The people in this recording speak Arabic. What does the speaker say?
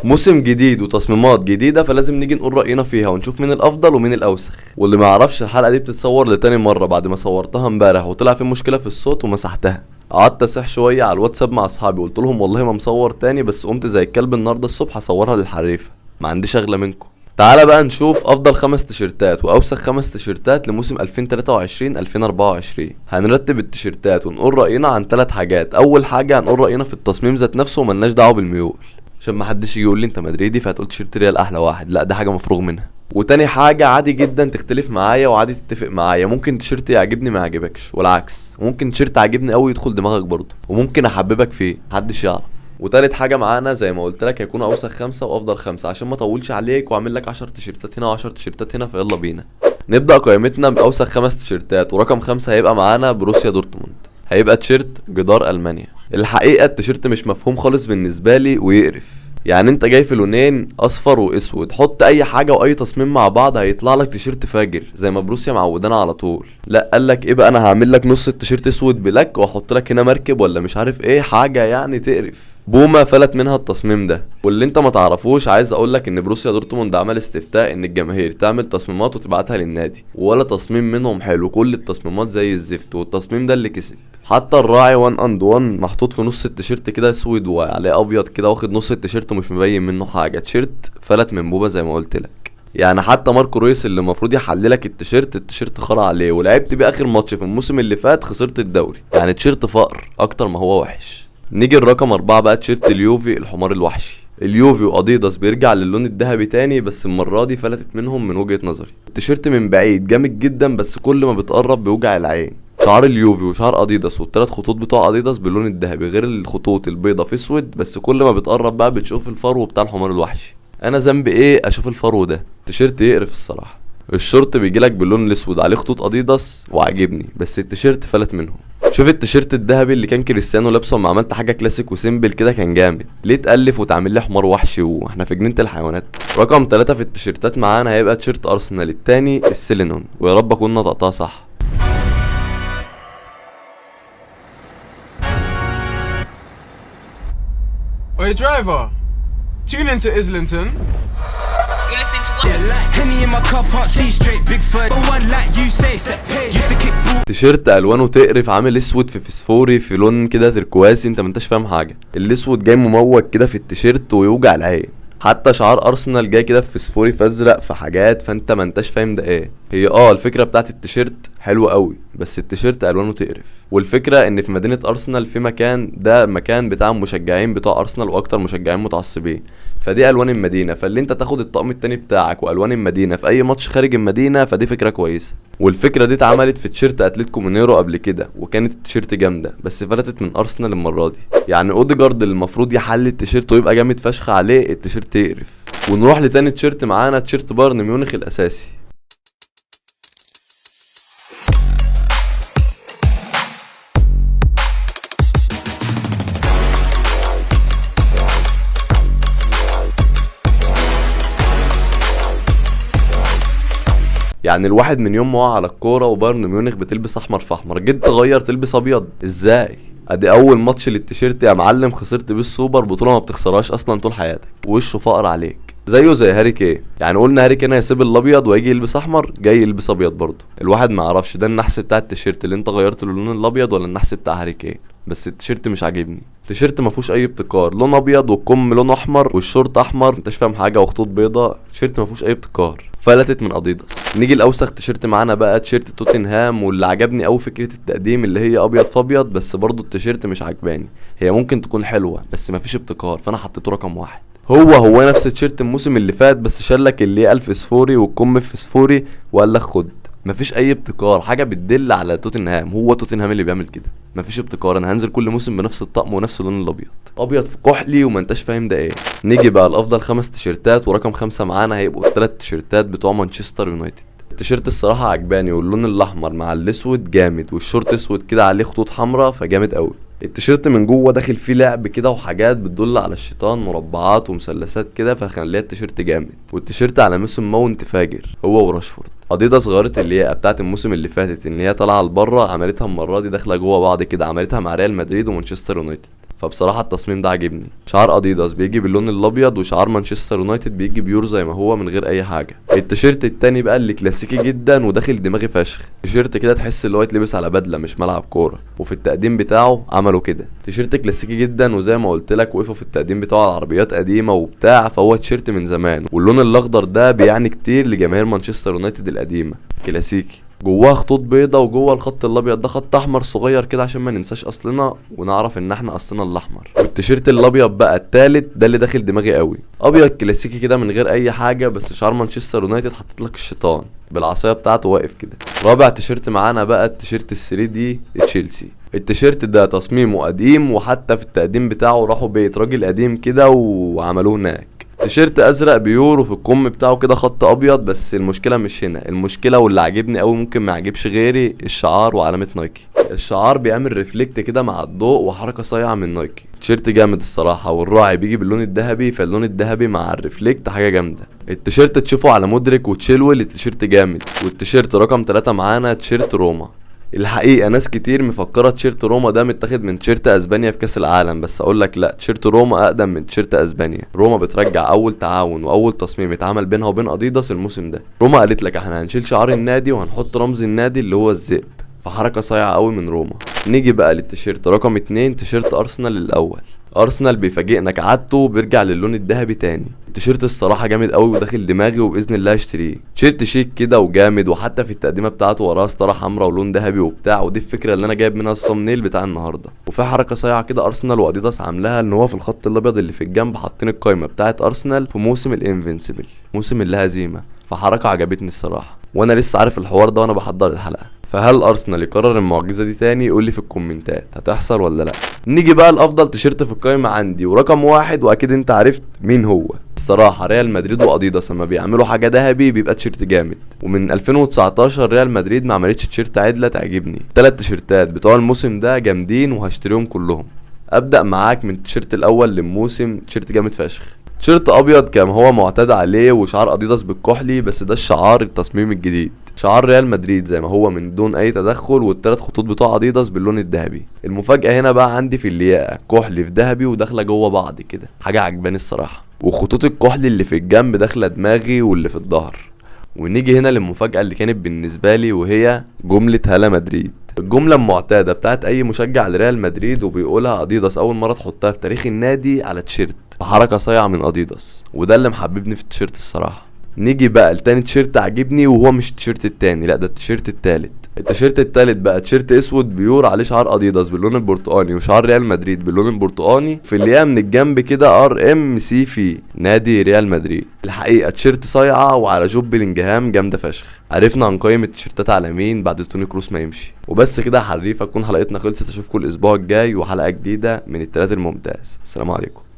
موسم جديد وتصميمات جديده، فلازم نيجي نقول راينا فيها ونشوف مين الافضل ومين الاوسخ. واللي ما يعرفش الحلقه دي بتتصور لتاني مره بعد ما صورتها امبارح وطلع في مشكله في الصوت ومسحتها. قعدت اصيح شويه على الواتساب مع اصحابي، قلت لهم والله ما مصور تاني، بس قمت زي الكلب النهارده الصبح اصورها للحريفه، ما عنديش اغلى منكم. تعالى بقى نشوف افضل 5 تيشيرتات واوسخ 5 تيشيرتات لموسم 2023 2024. هنرتب التيشيرتات ونقول راينا عن 3 حاجات. اول حاجه هنقول راينا في التصميم ذات نفسه وملناش دعوه بالميول، عشان ما حدش يجي يقول لي انت مدريدي فهتقول تيشيرت ريال احلى واحد، لا ده حاجه مفروغ منها. وتاني حاجه عادي جدا تختلف معايا وعادي تتفق معايا، ممكن تيشيرت يعجبني ما يعجبكش والعكس، ممكن تيشيرت عاجبني قوي يدخل دماغك برضه وممكن احببك فيه محدش يعرف. وتالت حاجه معانا زي ما قلت لك هيكون اوسخ 5 وافضل 5 عشان ما اطولش عليك واعمل لك 10 تيشيرتات هنا و10 تيشيرتات هنا. فيلا بينا نبدا قائمتنا باوسخ 5 تيشيرتات، ورقم 5 هيبقى معانا بروسيا دورتموند، هيبقى تيشيرت جدار المانيا. الحقيقه التيشيرت مش مفهوم خالص بالنسبه لي ويقرف، يعني انت جاي في لونين اصفر واسود، حط اي حاجه واي تصميم مع بعض هيطلع لك تيشيرت فاجر زي ما بروسيا معودانا على طول. لا قال لك ايه بقى، انا هعمل لك نص التيشيرت اسود بلاك واحط لك هنا مركب ولا مش عارف ايه، حاجه يعني تقرف. بوما فلت منها التصميم ده. واللي انت ما تعرفوش عايز اقول لك ان بروسيا دورتموند عمل استفتاء ان الجماهير تعمل تصميمات وتبعتها للنادي، ولا تصميم منهم حلو، كل التصميمات زي الزفت، والتصميم ده اللي كسب. حتى الراعي 1 اند 1 محطوط في نص التيشيرت كده اسود وعليه ابيض كده، واخد نص التيشيرت ومش مبين منه حاجه. تيشيرت فلت من بوما زي ما قلت لك. يعني حتى ماركو رويس اللي المفروض يحللك التيشيرت خرع عليه، ولعبت بيه اخر ماتش في الموسم اللي فات خسرت الدوري. يعني تيشيرت فقر اكتر ما هو وحش. نيجي الرقم 4 بقى، تيشيرت اليوفي الحمار الوحشي. اليوفي واديداس بيرجع للون الذهبي تاني، بس المره دي فلتت منهم من وجهه نظري. التيشيرت من بعيد جامد جدا بس كل ما بتقرب بيوجع العين. شعار اليوفي وشعار اديداس والثلاث خطوط بتوع اديداس باللون الذهبي غير الخطوط البيضه في اسود، بس كل ما بتقرب بقى بتشوف الفرو بتاع الحمار الوحشي. انا ذنبي ايه اشوف الفرو ده؟ تيشيرت يقرف الصراحه. الشورت بيجيلك باللون الاسود عليه خطوط اديداس وعاجبني، بس التيشيرت فلت منهم. شوف التيشيرت الذهبي اللي كان كريستيانو لابسه اما عملت حاجه كلاسيك وسيمبل كده كان جامد، ليه تالف وتعمل لي حمار وحشي واحنا في جنينه الحيوانات؟ رقم 3 في التيشيرتات معانا هيبقى تيشيرت ارسنال التاني السيلينون، ويا رب اكون نطقتها صح. Hey driver, tune into Islington. You listen to what? Henny in my car park, see straight, big fur. One like you say, set page. Used to kick ball. تيشيرت الوانه تقرف، عامل اسود في فسفوري في لون كده تركوازي، انت ما انتش فاهم حاجه. الاسود جاي مموج كده في التيشيرت ويوجع العين. حتى شعار ارسنال جاي كده في فسفوري فازرق في حاجات، فانت ما انتش فاهم ده ايه. هي الفكره بتاعت التيشيرت حلوه قوي، بس التيشيرت الوانه تقرف. والفكره ان في مدينه ارسنال في مكان، ده مكان بتاع مشجعين بتوع ارسنال واكتر مشجعين متعصبين، فدي الوان المدينه، فاللي انت تاخد الطقم التاني بتاعك والوان المدينه في اي ماتش خارج المدينه، فدي فكره كويسه. والفكره دي اتعملت في تيشيرت اتلتيكو مينيرو قبل كده وكانت التيشيرت جامده، بس فلتت من ارسنال المره دي. يعني اوديجارد اللي المفروض يحل التيشيرت ويبقى جامد فشخ عليه، التيشيرت يقرف. ونروح لتاني تيشيرت معانا، تيشيرت بايرن ميونخ الاساسي. يعني الواحد من يوم ما هو على الكوره وبايرن ميونخ بتلبس احمر في احمر، جيت تغير تلبس ابيض ازاي؟ ادي اول ماتش للتيشيرت يا معلم خسرت بيه السوبر، بطوله ما بتخسرهاش اصلا طول حياتك، وشه فقر عليك زيه زي هاري كين. يعني قلنا هاري كين هيسيب الابيض ويجي يلبس احمر، جاي يلبس ابيض برضه. الواحد ما يعرفش ده النحس بتاع التيشيرت اللي انت غيرت له اللون الابيض ولا النحس بتاع هاري كين، بس التيشيرت مش عاجبني. التيشيرت ما فيهوش اي ابتكار، لون ابيض والكم لون احمر والشورت احمر، انتش فاهم حاجه، وخطوط بيضاء. التيشيرت ما فيهوش اي ابتكار، فلتت من اديداس. نيجي لاوسخ تيشيرت معانا بقى، تيشيرت توتنهام، واللي عجبني قوي فكره التقديم اللي هي ابيض في ابيض، بس برضو التيشيرت مش عجباني. هي ممكن تكون حلوه بس ما فيش ابتكار، فانا حطيته رقم 1. هو نفس تيشيرت الموسم اللي فات، بس شالك اللي قال فسفوري والكم فسفوري وقال لك خد. مفيش اي ابتكار، حاجه بتدل على توتنهام، هو توتنهام اللي بيعمل كده. مفيش ابتكار، انا هنزل كل موسم بنفس الطقم ونفس اللون الابيض، ابيض في كحلي وما انتش فاهم ده ايه. نيجي بقى لافضل 5 تيشيرتات، ورقم 5 معانا هيبقوا ال3 تيشيرتات بتوع مانشستر يونايتد. التيشيرت الصراحه عجباني، واللون الاحمر مع الاسود جامد، والشورت اسود كده عليه خطوط حمراء فجامد قوي. التيشيرت من جوه داخل فيه لعب كده وحاجات بتدل على الشيطان، مربعات ومثلثات كده، فخليها التيشيرت جامد. والتيشيرت على موسم ماونت فاجر هو وراشفورد. اديداس غيرت اللياقه بتاعت الموسم اللي فاتت ان هي طالعه لبره، عملتها المره دي داخله جوه بعض كده، عملتها مع ريال مدريد ومانشستر يونايتد. فبصراحه التصميم ده عاجبني. شعار اديداس بيجي باللون الابيض، وشعار مانشستر يونايتد بيجي بيور زي ما هو من غير اي حاجه. التيشيرت التاني بقى اللي كلاسيكي جدا وداخل دماغي فشخ، تيشيرت كده تحس اللي هو يتلبس على بدله مش ملعب كوره، وفي التقديم بتاعه عملوا كده تيشيرت كلاسيكي جدا، وزي ما قلت لك وقفوا في التقديم بتاعه على عربيات قديمه وبتاع، فهو تيشيرت من زمان، واللون الاخضر ده بيعني كتير لجماهير مانشستر يونايتد القديمه. كلاسيكي جواه خطوط بيضة، وجوه الخط الابيض ده خط احمر صغير كده عشان ما ننساش اصلنا ونعرف ان احنا اصلنا الاحمر. والتيشيرت الابيض بقى التالت ده اللي داخل دماغي قوي، ابيض كلاسيكي كده من غير اي حاجه، بس شعار مانشستر يونايتد حاطط لك الشيطان بالعصايه بتاعته واقف كده. رابع تيشيرت معانا بقى التيشيرت الثري دي تشيلسي. التيشيرت ده تصميمه قديم، وحتى في التقديم بتاعه راحوا بيت راجل قديم كده وعملوه هناك. تيشيرت ازرق بيور، وفي الكم بتاعه كده خط ابيض، بس المشكله مش هنا، المشكله واللي عاجبني قوي ممكن ما يعجبش غيري الشعار وعلامه نايكي. الشعار بيعمل ريفلكت كده مع الضوء وحركه صايعه من نايكي. تيشيرت جامد الصراحه، والراعي بيجي باللون الذهبي، فاللون الذهبي مع الريفلكت حاجه جامده. التيشيرت تشوفه على مودريك وتشيلويل، التيشيرت جامد. والتيشيرت رقم 3 معانا تيشيرت روما. الحقيقه ناس كتير مفكره تيشيرت روما ده متاخد من تيشيرت اسبانيا في كاس العالم، بس اقول لك لا، تيشيرت روما اقدم من تيشيرت اسبانيا. روما بترجع اول تعاون واول تصميم اتعمل بينها وبين اديداس الموسم ده. روما قالت لك احنا هنشيل شعار النادي وهنحط رمز النادي اللي هو الذئب، فحركه صايعه قوي من روما. نيجي بقى للتيشيرت رقم 2، تيشيرت ارسنال الاول. ارسنال بيفاجئنا كعادته وبيرجع للون الذهبي تاني. التيشيرت الصراحه جامد قوي وداخل دماغي، وباذن الله اشتريه. تيشيرت شيك كده وجامد، وحتى في التقديمه بتاعته وراه ستاره حمراء ولون ذهبي وبتاع، ودي الفكره اللي انا جايب منها الصمنيل بتاع النهارده. وفي حركه صايعه كده ارسنال واديداس عاملاها، ان هو في الخط الابيض اللي في الجنب حاطين القايمه بتاعه ارسنال في موسم الانفينسيبل، موسم اللا هزيمه، فحركه عجبتني الصراحه، وانا لسه عارف الحوار ده وانا بحضر الحلقه. فهل ارسنال يكرر المعجزه دي تاني؟ قول لي في الكومنتات هتحصل ولا لا. نيجي بقى لافضل تيشيرت في القائمه عندي ورقم 1، واكيد انت عرفت مين هو. الصراحه ريال مدريد واديداس لما بيعملوا حاجه ذهبي بيبقى تيشيرت جامد، ومن 2019 ريال مدريد ما عملتش تيشيرت عدله تعجبني. 3 تيشيرتات بتوع الموسم ده جامدين وهشتريهم كلهم. ابدا معاك من التيشيرت الاول للموسم، تيشيرت جامد فشخ. تيشيرت ابيض كما هو معتاد عليه، وشعار اديداس بالكحلي، بس ده الشعار التصميم الجديد. شعار ريال مدريد زي ما هو من دون اي تدخل، والثلاث خطوط بتوع اديداس باللون الذهبي. المفاجاه هنا بقى عندي في الياقه، كحلي في ذهبي وداخله جوه بعض كده، حاجه عجباني الصراحه. وخطوط الكحلي اللي في الجنب داخله دماغي واللي في الظهر. ونيجي هنا للمفاجاه اللي كانت بالنسبه لي، وهي جمله هلا مدريد. الجمله المعتاده بتاعت اي مشجع لريال مدريد، وبيقولها اديداس اول مره تحطها في تاريخ النادي على تيشيرت، حركه صايعه من اديداس، وده اللي محببني في التيشيرت الصراحه. نيجي بقى لتاني تيشيرت عجبني، وهو مش التيشيرت التاني، لا ده التيشيرت التالت. التيشيرت التالت بقى تيشيرت اسود بيور، عليه شعار اديداس باللون البرتقاني وشعار ريال مدريد باللون البرتقاني، في الياقه من الجنب كده RMC في نادي ريال مدريد. الحقيقه تيشيرت صايعه، وعلى جوب بلينجهام جامده فشخ. عرفنا هنقيم التيشيرتات على مين بعد توني كروس ما يمشي. وبس كده حريفه تكون حلقتنا خلصت، اشوفكم الاسبوع الجاي وحلقه جديده من التلات الممتاز. السلام عليكم.